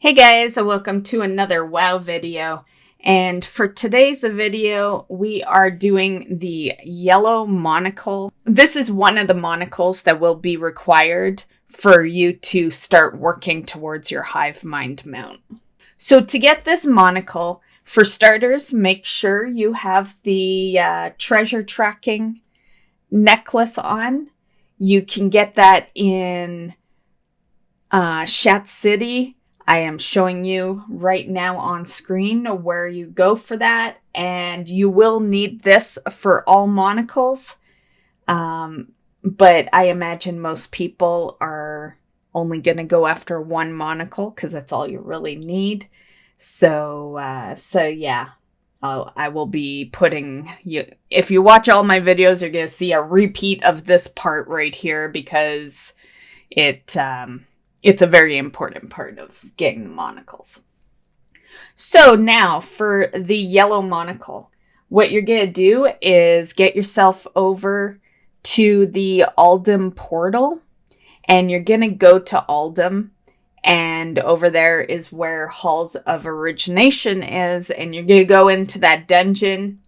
Hey guys, and welcome to another WoW video. And for today's video, we are doing the yellow monocle. This is one of the monocles that will be required for you to start working towards your Hivemind mount. So to get this monocle, for starters, make sure you have the treasure tracking necklace on. You can get that in Shat City. I am showing you right now on screen where you go for that, and you will need this for all monocles. But I imagine most people are only going to go after one monocle because that's all you really need. So yeah, I will be putting you. If you watch all my videos, you're going to see a repeat of this part right here because it's a very important part of getting the monocles. So now for the yellow monocle, what you're going to do is get yourself over to the Aldum portal, and you're going to go to Aldum, and over there is where Halls of Origination is, and you're going to go into that dungeon.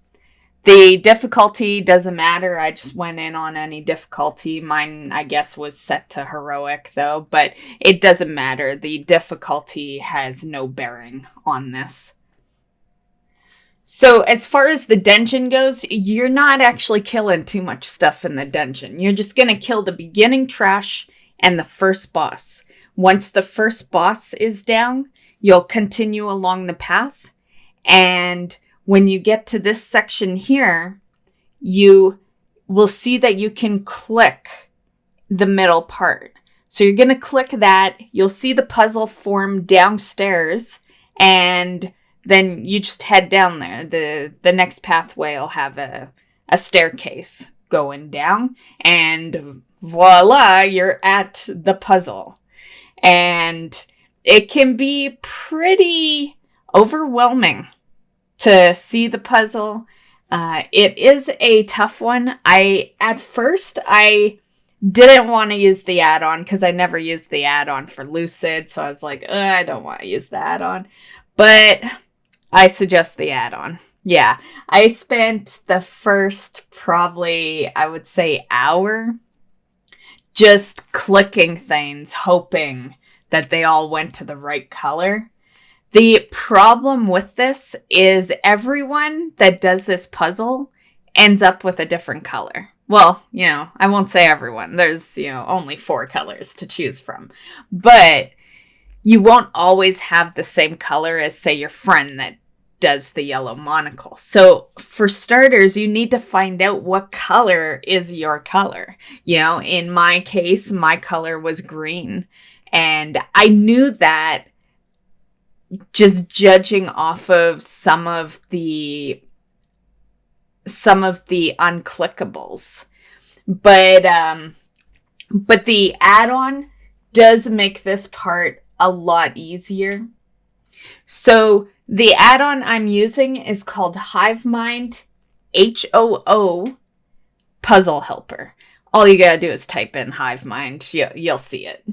The difficulty doesn't matter. I just went in on any difficulty. Mine, I guess, was set to heroic, though. But it doesn't matter. The difficulty has no bearing on this. So as far as the dungeon goes, you're not actually killing too much stuff in the dungeon. You're just going to kill the beginning trash and the first boss. Once the first boss is down, you'll continue along the path, and when you get to this section here, you will see that you can click the middle part. So you're going to click that. You'll see the puzzle form downstairs, and then you just head down there. The next pathway will have a staircase going down, and voila, you're at the puzzle. And it can be pretty overwhelming to see the puzzle. It is a tough one. At first, I didn't want to use the add-on because I never used the add-on for Lucid. So I was like, I don't want to use the add-on. But I suggest the add-on. Yeah, I spent the first probably, I would say, hour just clicking things, hoping that they all went to the right color. The problem with this is everyone that does this puzzle ends up with a different color. Well, I won't say everyone. There's, only 4 colors to choose from. But you won't always have the same color as, say, your friend that does the yellow monocle. So for starters, you need to find out what color is your color. In my case, my color was green. And I knew that just judging off of some of the unclickables. But the add-on does make this part a lot easier. So the add-on I'm using is called Hivemind HOO Puzzle Helper. All you gotta do is type in Hivemind. You'll see it.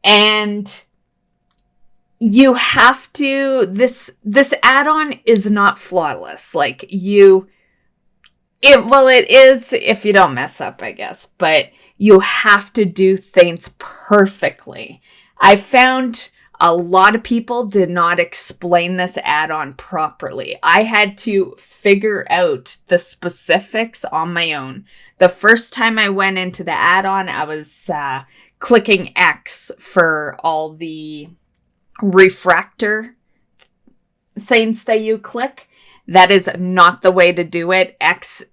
And you have to, this add-on is not flawless. It is if you don't mess up, I guess, but you have to do things perfectly. I found a lot of people did not explain this add-on properly. I had to figure out the specifics on my own. The first time I went into the add-on, I was clicking X for all the refractor things that you click. That is not the way to do it. X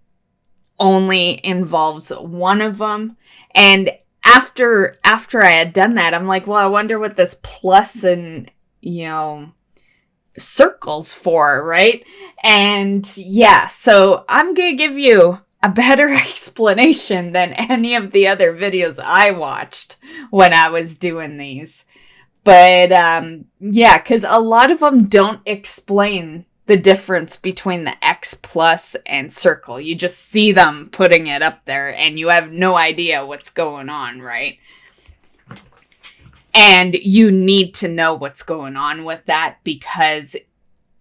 only involves one of them. And after I had done that, I'm like, well, I wonder what this plus and, circles for, right? And yeah, so I'm going to give you a better explanation than any of the other videos I watched when I was doing these. But yeah, because a lot of them don't explain the difference between the X plus and circle. You just see them putting it up there and you have no idea what's going on, right? And you need to know what's going on with that, because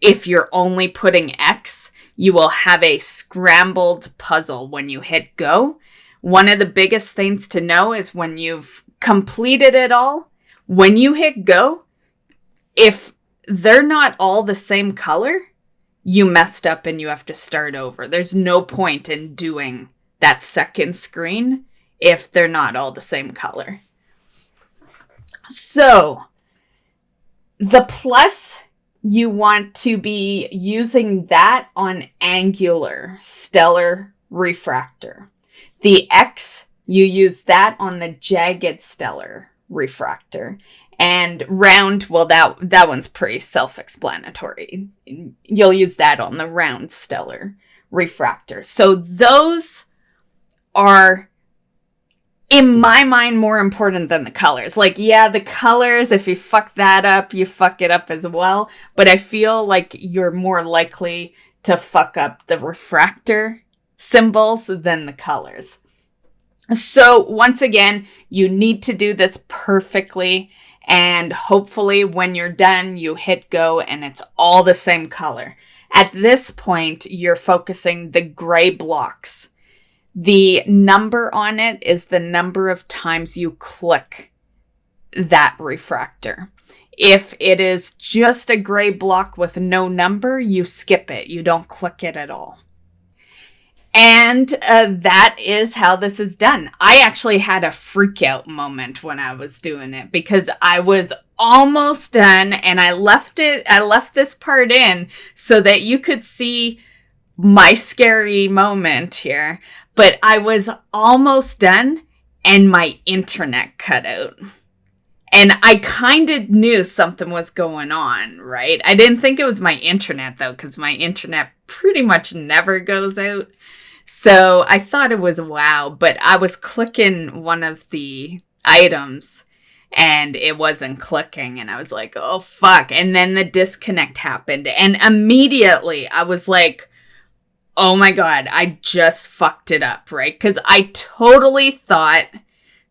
if you're only putting X, you will have a scrambled puzzle when you hit go. One of the biggest things to know is when you've completed it all, when you hit go, if they're not all the same color, you messed up and you have to start over. There's no point in doing that second screen if they're not all the same color. So, the plus, you want to be using that on angular stellar refractor. The X, you use that on the jagged stellar refractor. And round, well, that one's pretty self-explanatory. You'll use that on the round stellar refractor. So those are, in my mind, more important than the colors. Like, yeah, the colors, if you fuck that up, you fuck it up as well. But I feel like you're more likely to fuck up the refractor symbols than the colors. So once again, you need to do this perfectly. And hopefully when you're done, you hit go and it's all the same color. At this point, you're focusing the gray blocks. The number on it is the number of times you click that refractor. If it is just a gray block with no number, you skip it. You don't click it at all. And that is how this is done. I actually had a freak out moment when I was doing it because I was almost done and I left this part in so that you could see my scary moment here. But I was almost done and my internet cut out. And I kind of knew something was going on, right? I didn't think it was my internet though, because my internet pretty much never goes out. So I thought it was wow, but I was clicking one of the items and it wasn't clicking and I was like, oh fuck. And then the disconnect happened and immediately I was like, oh my God, I just fucked it up, right? Because I totally thought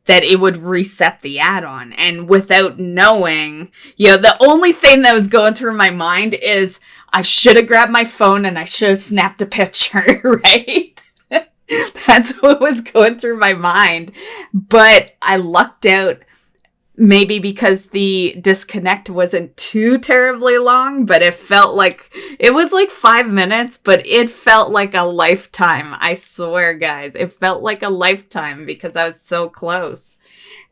that it would reset the add-on, and without knowing, the only thing that was going through my mind is I should have grabbed my phone and I should have snapped a picture, right? That's what was going through my mind. But I lucked out, maybe because the disconnect wasn't too terribly long, but it felt like, it was like 5 minutes, but it felt like a lifetime. I swear, guys, it felt like a lifetime because I was so close.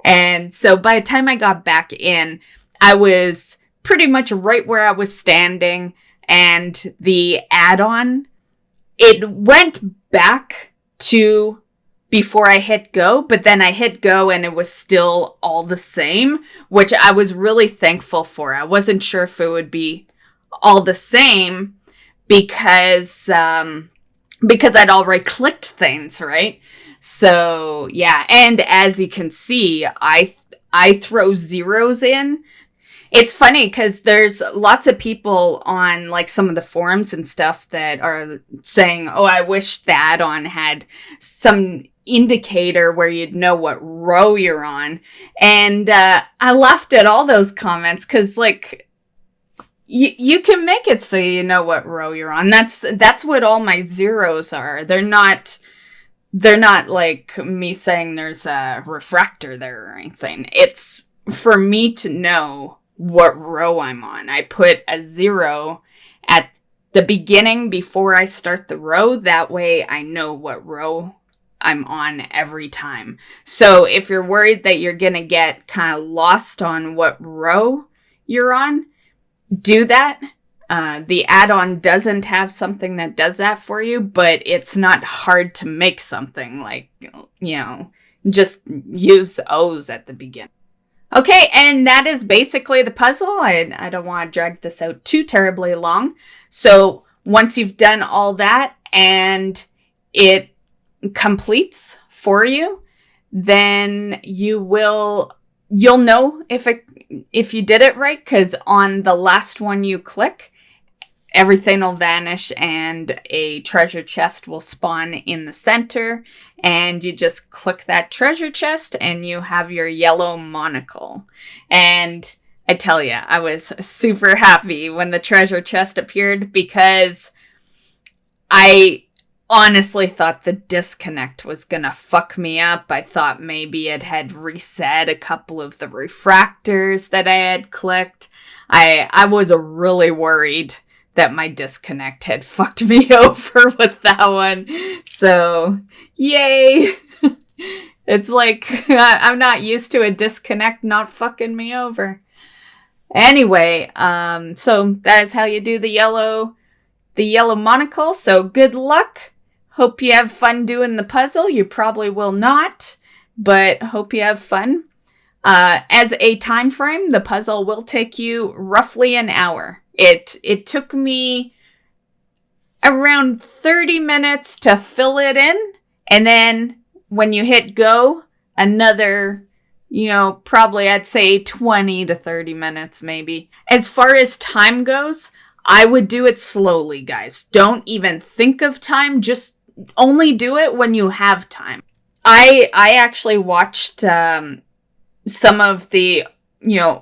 And so by the time I got back in, I was pretty much right where I was standing, and the add-on, it went back to before I hit go, but then I hit go and it was still all the same, which I was really thankful for. I wasn't sure if it would be all the same because I'd already clicked things, right? So yeah, and as you can see, I throw zeros in. It's funny because there's lots of people on like some of the forums and stuff that are saying, oh, I wish the add-on had some indicator where you'd know what row you're on. And I laughed at all those comments because like you can make it so you know what row you're on. That's what all my zeros are. They're not like me saying there's a refractor there or anything. It's for me to know what row I'm on. I put a 0 at the beginning before I start the row. That way I know what row I'm on every time. So if you're worried that you're going to get kind of lost on what row you're on, do that. The add-on doesn't have something that does that for you, but it's not hard to make something like, just use O's at the beginning. Okay, and that is basically the puzzle. I don't want to drag this out too terribly long. So once you've done all that and it completes for you, then you'll know if you did it right, because on the last one you click, everything will vanish and a treasure chest will spawn in the center, and you just click that treasure chest and you have your yellow monocle. And I tell you, I was super happy when the treasure chest appeared, because I honestly thought the disconnect was gonna fuck me up. I thought maybe it had reset a couple of the refractors that I had clicked. I was really worried that my disconnect had fucked me over with that one. So, yay! It's like, I'm not used to a disconnect not fucking me over. Anyway, so that is how you do the yellow monocle. So good luck. Hope you have fun doing the puzzle. You probably will not, but hope you have fun. As a time frame, the puzzle will take you roughly an hour. It took me around 30 minutes to fill it in, and then when you hit go, another, probably I'd say 20 to 30 minutes maybe. As far as time goes, I would do it slowly, guys. Don't even think of time. Just only do it when you have time. I actually watched some of the,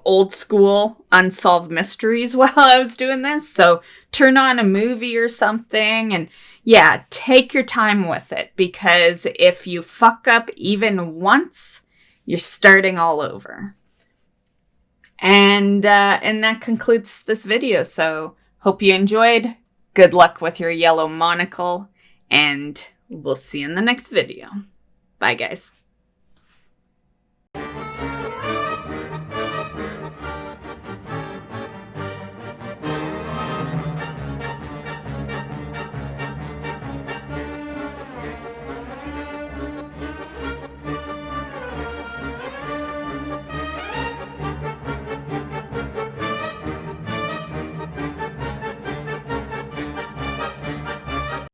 old school unsolved mysteries while I was doing this. So turn on a movie or something, and yeah, take your time with it, because if you fuck up even once, you're starting all over. And that concludes this video. So hope you enjoyed. Good luck with your yellow monocle, and we'll see you in the next video. Bye, guys.